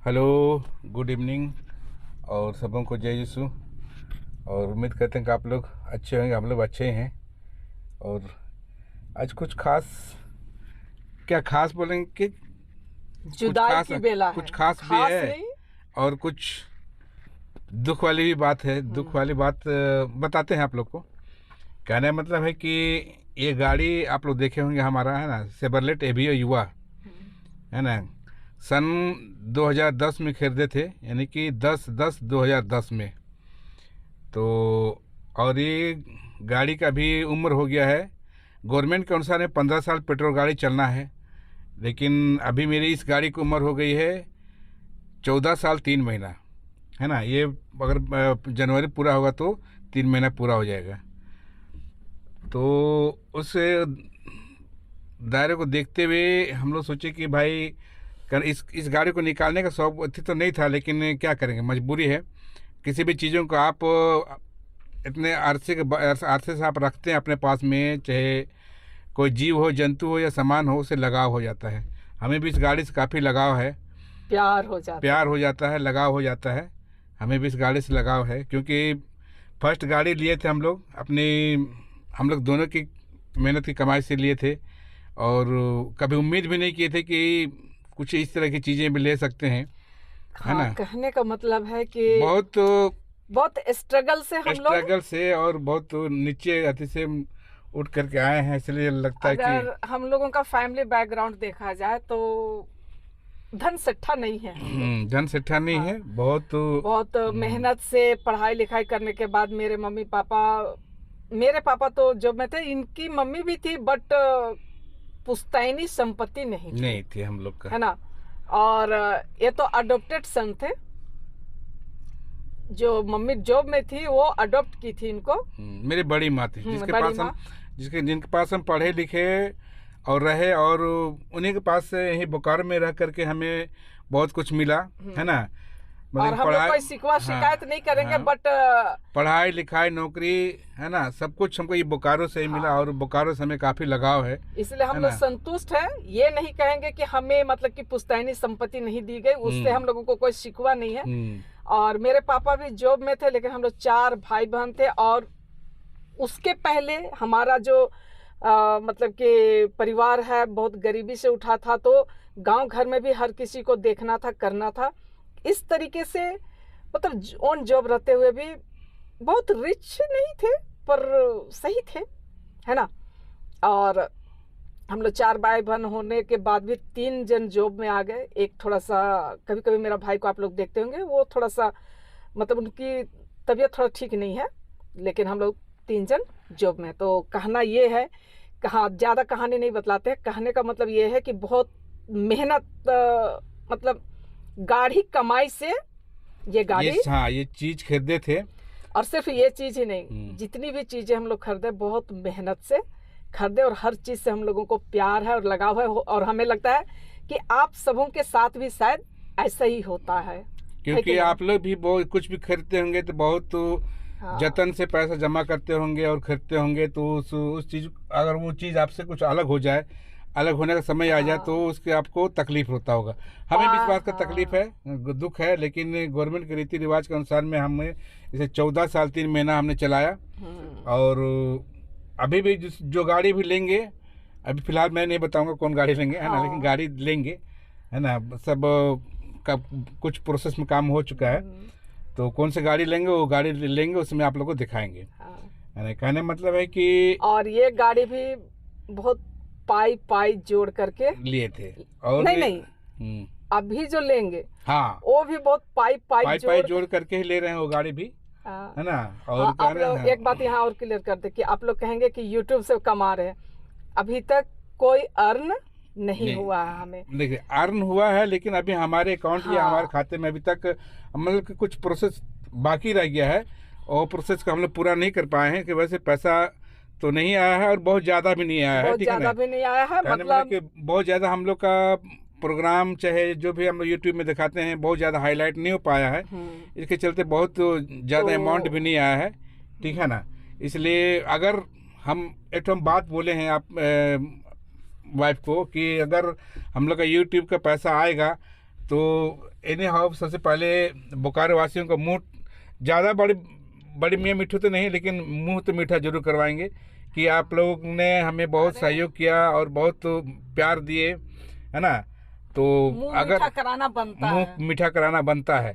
Hello, good evening और सबों को जय यीशु। और उम्मीद करते हैं कि आप लोग अच्छे होंगे। हम लोग अच्छे ही हैं। और आज कुछ खास, क्या खास बोलेंगे कि कुछ जुदाई खास, की बेला है। कुछ खास भी खास है नहीं। और कुछ दुख वाली भी बात है। दुख वाली बात बताते हैं आप लोग को। कहने का मतलब है कि ये गाड़ी आप लोग देखे होंगे, हमारा है ना सेबरलेट एवियो युवा, है ना, सन 2010 में खरीदे थे, यानी कि 10/10/2010 में। तो और ये गाड़ी का भी उम्र हो गया है। गवर्नमेंट के अनुसार 15 साल पेट्रोल गाड़ी चलना है, लेकिन अभी मेरी इस गाड़ी की उम्र हो गई है 14 साल 3 महीना, है ना। ये अगर जनवरी पूरा होगा तो 3 महीना पूरा हो जाएगा। तो उस दायरे को देखते हुए हम लोग सोचे कि भाई इस गाड़ी को निकालने का शौक अति तो नहीं था, लेकिन क्या करेंगे, मजबूरी है। किसी भी चीज़ों को आप इतने अरसे से आप रखते हैं अपने पास में, चाहे कोई जीव हो, जंतु हो या सामान हो, उससे लगाव हो जाता है। हमें भी इस गाड़ी से काफ़ी लगाव है, प्यार हो जाता है, लगाव हो जाता है। हमें भी इस गाड़ी से लगाव है, क्योंकि फर्स्ट गाड़ी लिए थे हम लोग दोनों की मेहनत की कमाई से लिए थे। और कभी उम्मीद भी नहीं किए थे कि कुछ इस तरह की चीज़ें भी ले सकते हैं, है हाँ, ना। कहने का मतलब है कि बहुत स्ट्रगल से हम लोग, और बहुत नीचे अति से उठ करके आए हैं, इसलिए लगता है कि अगर हम लोगों का फैमिली बैकग्राउंड देखा जाए तो धन सट्टा नहीं है हम लोग। धन सेठा नहीं हाँ, है। बहुत मेहनत से पढ़ाई लिखाई करने के बाद मेरे पापा तो जॉब में थे, इनकी मम्मी भी थी, बट पुश्तैनी संपत्ति नहीं थी हम लोग का, है ना। और ये तो अडॉप्टेड सन थे। जो मम्मी जॉब में थी वो अडॉप्ट की थी इनको। मेरी बड़ी माँ थी, जिनके पास हम पढ़े लिखे और रहे, और उन्हीं के पास से यही बोकारो में रह करके हमें बहुत कुछ मिला, है ना। और हम लोग कोई शिकायत नहीं करेंगे, बट पढ़ाई लिखाई नौकरी, है ना, सब कुछ हमको ये बोकारो से ही मिला, और बोकारो से हमें काफी लगाव है, इसलिए हम लोग संतुष्ट हैं। ये नहीं कहेंगे कि हमें मतलब कि पुश्तैनी संपत्ति नहीं दी गई, उससे हम लोगों को कोई शिकवा नहीं है। और मेरे पापा भी जॉब में थे, लेकिन हम लोग 4 भाई बहन थे। और उसके पहले हमारा जो मतलब कि परिवार है बहुत गरीबी से उठा था, तो गांव घर में भी हर किसी को देखना था, करना था। इस तरीके से मतलब ऑन जॉब रहते हुए भी बहुत रिच नहीं थे, पर सही थे, है ना। और हम लोग 4 भाई बहन होने के बाद भी 3 जन जॉब में आ गए। एक थोड़ा सा, कभी कभी मेरा भाई को आप लोग देखते होंगे, वो थोड़ा सा मतलब उनकी तबीयत थोड़ा ठीक नहीं है, लेकिन हम लोग 3 जन जॉब में। तो कहना ये है, ज़्यादा कहानी नहीं बतलाते। कहने का मतलब ये है कि बहुत मेहनत, मतलब गाढ़ी कमाई से ये गाड़ी, ये चीज खरीदे थे। और सिर्फ ये चीज ही नहीं, जितनी भी चीजें हम लोग खरीदे बहुत मेहनत से खरीदे, और हर चीज से हम लोगों को प्यार है और लगाव है। और हमें लगता है कि आप सबों के साथ भी शायद ऐसा ही होता है, क्योंकि आप लोग भी बहुत कुछ भी खरीदते होंगे तो बहुत जतन से पैसा जमा करते होंगे और खरीदते होंगे। तो उस चीज, अगर वो चीज आपसे कुछ अलग हो जाए, अलग होने का समय आ जाए, तो उसके आपको तकलीफ होता होगा। हमें भी इस बात का तकलीफ है, दुख है, लेकिन गवर्नमेंट के रीति रिवाज के अनुसार में हमें इसे 14 साल 3 महीना हमने चलाया। और अभी भी जो गाड़ी भी लेंगे, अभी फिलहाल मैं नहीं बताऊंगा कौन गाड़ी लेंगे, है ना, लेकिन गाड़ी लेंगे, है ना। सब का कुछ प्रोसेस में काम हो चुका है, तो कौन सी गाड़ी लेंगे वो गाड़ी लेंगे, उसमें आप लोग को दिखाएंगे, है ना। कहने मतलब है कि और ये गाड़ी भी बहुत पाई जोड़ करके लिए थे। और नहीं, अभी जो लेंगे, हाँ, वो भी बहुत पाई जोड़ करके ही ले रहे हैं वो गाड़ी भी, है ना। और आप लोग एक बात यहाँ और क्लियर कर दे कि आप लोग कहेंगे कि YouTube से कमा रहे हैं, अभी तक कोई अर्न नहीं हुआ है हमें। देखिए, अर्न हुआ है, लेकिन अभी हमारे अकाउंट या हमारे खाते में अभी तक मतलब कि कुछ प्रोसेस बाकी रह गया है, और प्रोसेस का हम लोग पूरा नहीं कर पाए हैं। कि वैसे पैसा तो नहीं आया है और बहुत ज़्यादा भी नहीं आया है, ठीक है ना। मतलब कि बहुत ज़्यादा हम लोग का प्रोग्राम, चाहे जो भी हम लोग यूट्यूब में दिखाते हैं, बहुत ज़्यादा हाईलाइट नहीं हो पाया है। इसके चलते बहुत ज़्यादा अमाउंट भी नहीं आया है, ठीक है ना। इसलिए अगर हम एक बात बोले हैं आप वाइफ को कि अगर हम लोग का यूट्यूब का पैसा आएगा तो इन्हें हाउ सबसे पहले बोकारो वासियों का मुंह ज़्यादा बड़ी मियाँ मिठू तो नहीं, लेकिन मुंह तो मीठा जरूर करवाएंगे कि आप लोग ने हमें बहुत सहयोग किया और बहुत प्यार दिए, है ना। तो मुंह अगर मीठा कराना बनता है, मुंह मीठा कराना बनता है,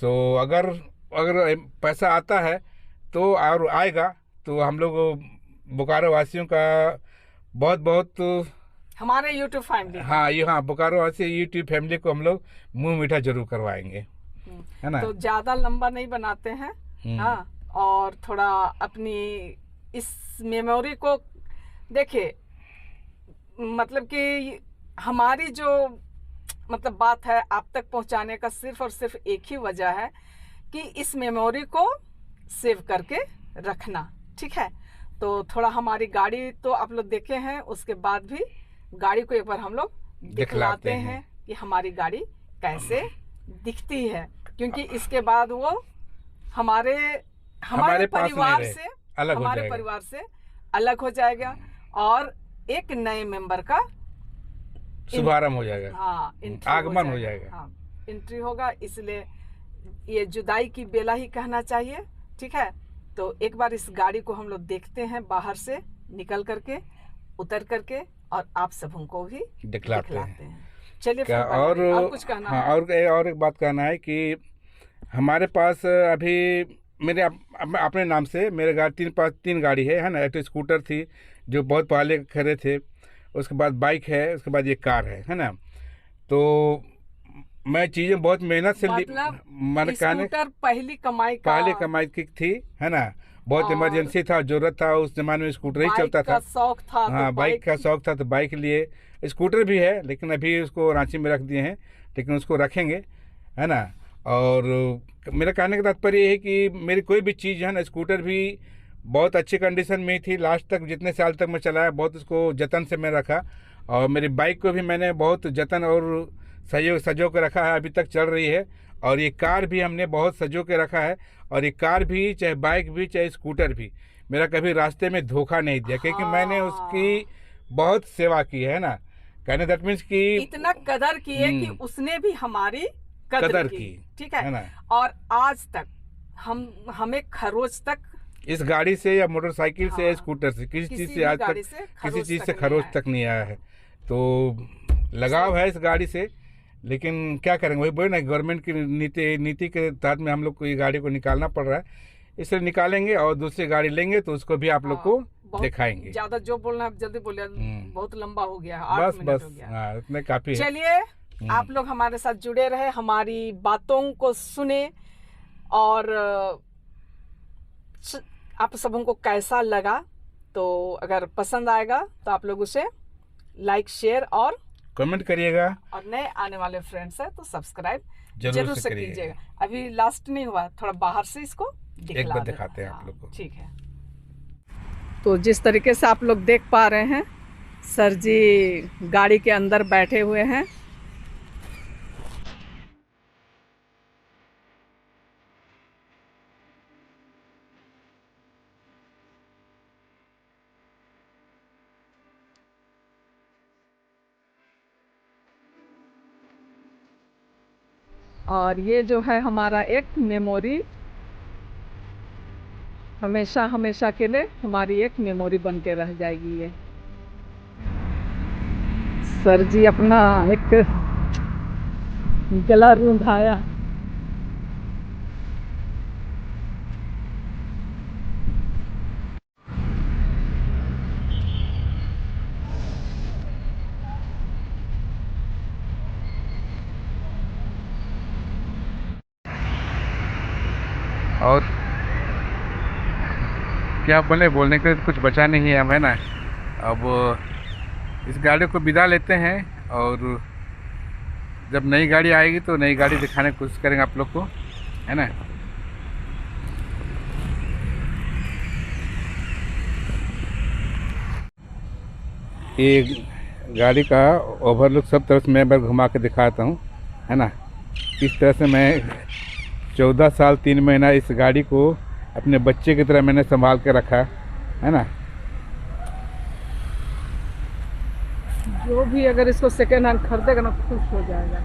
सो अगर अगर पैसा आता है तो और आएगा तो हम लोग बोकारो वासियों का बहुत बहुत हमारे यूट्यूब फैमिली, हाँ बोकारो वासी यूट्यूब फैमिली को हम लोग मुंह मीठा जरूर करवाएंगे, है ना। तो ज्यादा लंबा नहीं बनाते हैं, हाँ, और थोड़ा अपनी इस मेमोरी को देखिए, मतलब कि हमारी जो मतलब बात है आप तक पहुंचाने का सिर्फ और सिर्फ एक ही वजह है कि इस मेमोरी को सेव करके रखना, ठीक है। तो थोड़ा हमारी गाड़ी तो आप लोग देखे हैं, उसके बाद भी गाड़ी को एक बार हम लोग दिखलाते हैं कि हमारी गाड़ी कैसे दिखती है, क्योंकि इसके बाद वो हमारे परिवार से अलग हो जाएगा और एक नए मेंबर का शुभारंभ हो जाएगा, हाँ, आगमन हो जाएगा, हाँ, एंट्री होगा। इसलिए ये जुदाई की बेला ही कहना चाहिए, ठीक है। तो एक बार इस गाड़ी को हम लोग देखते हैं बाहर से निकल करके, उतर करके, और आप सब को भी दिखलाते हैं। चलिए, और कुछ कहना है? और एक बात कहना है कि हमारे पास अभी मेरे अपने नाम से मेरे गाड़ी तीन गाड़ी है ना। एक तो स्कूटर थी जो बहुत पहले खरीदे थे, उसके बाद बाइक है, उसके बाद ये कार है ना। तो मैं चीज़ें बहुत मेहनत से स्कूटर पहली कमाई की थी, है ना। बहुत इमरजेंसी था, जरूरत था, उस जमाने में स्कूटर ही चलता था, शौक था, हाँ, बाइक का शौक था, तो बाइक लिए। स्कूटर भी है लेकिन अभी उसको रांची में रख दिए हैं, लेकिन उसको रखेंगे, है ना। और मेरा कहने का तात्पर्य ये है कि मेरी कोई भी चीज़ है ना, स्कूटर भी बहुत अच्छी कंडीशन में थी, लास्ट तक जितने साल तक मैं चलाया बहुत उसको जतन से मैं रखा। और मेरी बाइक को भी मैंने बहुत जतन और सजो के रखा है, अभी तक चल रही है। और ये कार भी हमने बहुत सजो के रखा है, और ये कार भी, चाहे बाइक भी, चाहे स्कूटर भी, मेरा कभी रास्ते में धोखा नहीं दिया, क्योंकि मैंने उसकी बहुत सेवा की है ना। कहने दैट मीन्स कि इतना कदर की है कि उसने भी हमारी कदर की, ठीक है ना। और आज तक हमें खरोच तक इस गाड़ी से या मोटरसाइकिल से या स्कूटर से किसी चीज से आज तक किसी चीज से खरोच तक नहीं आया है। तो लगाव है इस गाड़ी से, लेकिन क्या करेंगे, वही बोले ना, गवर्नमेंट की नीति के तहत में हम लोग को ये गाड़ी को निकालना पड़ रहा है, इसलिए निकालेंगे और दूसरी गाड़ी लेंगे तो उसको भी आप लोग को दिखाएंगे। ज्यादा जो बोलना है जल्दी बोलिए, बहुत लंबा हो गया है, बस हाँ, इतने काफी। चलिए, आप लोग हमारे साथ जुड़े रहे, हमारी बातों को सुने, और आप सबों को कैसा लगा, तो अगर पसंद आएगा तो आप लोग उसे लाइक, शेयर और कमेंट करिएगा, और नए आने वाले फ्रेंड्स है तो सब्सक्राइब जरूर से कीजिएगा। अभी लास्ट नहीं हुआ, थोड़ा बाहर से इसको एक बार दिखाते हैं आप लोग को, ठीक है। तो जिस तरीके से आप लोग देख पा रहे हैं, सर जी गाड़ी के अंदर बैठे हुए हैं। और ये जो है हमारा एक मेमोरी, हमेशा हमेशा के लिए हमारी एक मेमोरी बन के रह जाएगी। ये सर जी अपना एक गला रूंधाया। और क्या बोलने के लिए कुछ बचा नहीं है, है ना। अब इस गाड़ी को विदा लेते हैं, और जब नई गाड़ी आएगी तो नई गाड़ी दिखाने की कोशिश करेंगे आप लोग को, है ना। ये गाड़ी का ओवरलुक सब तरफ से मैं बार घुमा के दिखाता हूँ, है ना। इस तरह से मैं 14 साल 3 महीना इस गाड़ी को अपने बच्चे की तरह मैंने संभाल के रखा है ना। जो भी अगर इसको सेकेंड हैंड खरीदेगा ना खुश हो जाएगा।